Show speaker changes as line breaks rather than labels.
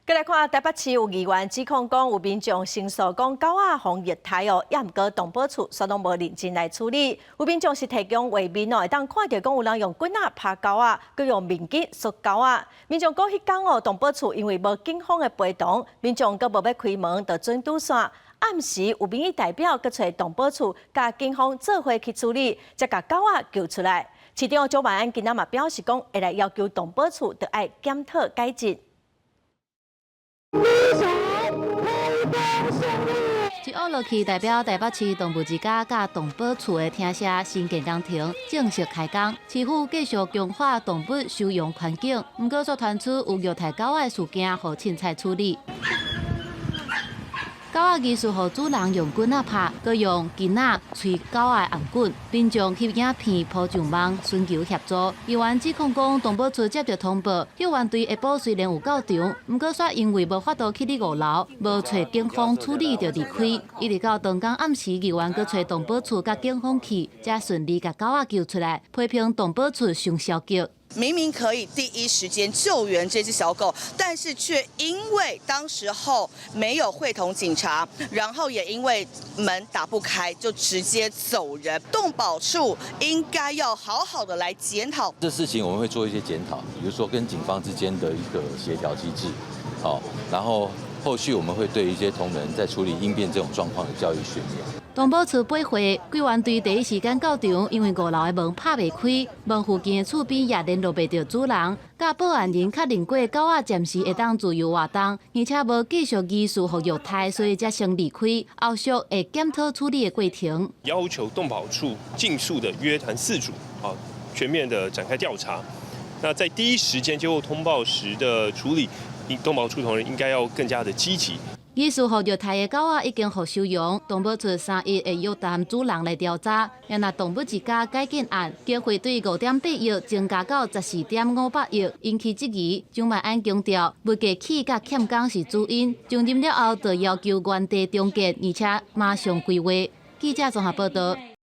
再来看台北市有议员指控讲有民众申诉讲狗仔防疫态哦，也毋过动保处却拢无认真来处理。有民众是提供画面哦，会当看到讲有人用棍仔拍狗仔，佮用面巾摔狗仔。民众讲迄天哦，动保处因为无警方的陪同，民众佮无要开门，就准拄线。暗时有民意代表佮找动保处甲警方做伙去处理，才甲狗仔救出来。市长周万安今仔嘛表示讲，会来要求动保处得爱检讨改进。
一屋落去，代表台北市动物之家甲动保处的厅舍新建工程正式开工。市府继续强化动物收容环境，不过却传出有虐待狗的事件，互凊彩处理。狗仔疑似互主人用棍仔拍，佮用筋仔吹狗仔红棍，民众翕影片铺上网，寻求协助。议员指控讲，动保处接到通报，救援队下晡虽然有到场，不过却因为无法度去5楼，无找警方处理就离开。一直到当天暗时，议员佮找动保处甲警方去，才顺利甲狗仔救出来，批评动保处上消极。
明明可以第一时间救援这只小狗，但是却因为当时候没有会同警察，然后也因为门打不开，就直接走人。动保处应该要好好的来检讨
这事情，我们会做一些检讨，比如说跟警方之间的一个协调机制，好，然后后续我们会对一些同仁在处理应变这种状况的教育训练。
动保处8会救援队第一时间到场，因为5楼的门拍袂开，门附近的厝边也联络袂到主人。甲保安人确认过狗仔暂时会当自由活动，而且无继续疑似互虐待，所以才先离开。后续会检讨处理的过程。
要求动保处尽速的约谈饲主，全面的展开调查。那在第一时间接获通报时的处理，动保处同仁应该要更加的积极。
疑似互虐待的狗仔已经互收容，动保处3日会约谈主人来调查。也若动物之家改建案经费对5.8亿增加到14.500亿，引起质疑。蒋万安强调，物价起甲欠工是主因，上任了后就要求原地重建，而且马上规划。记者综合报道。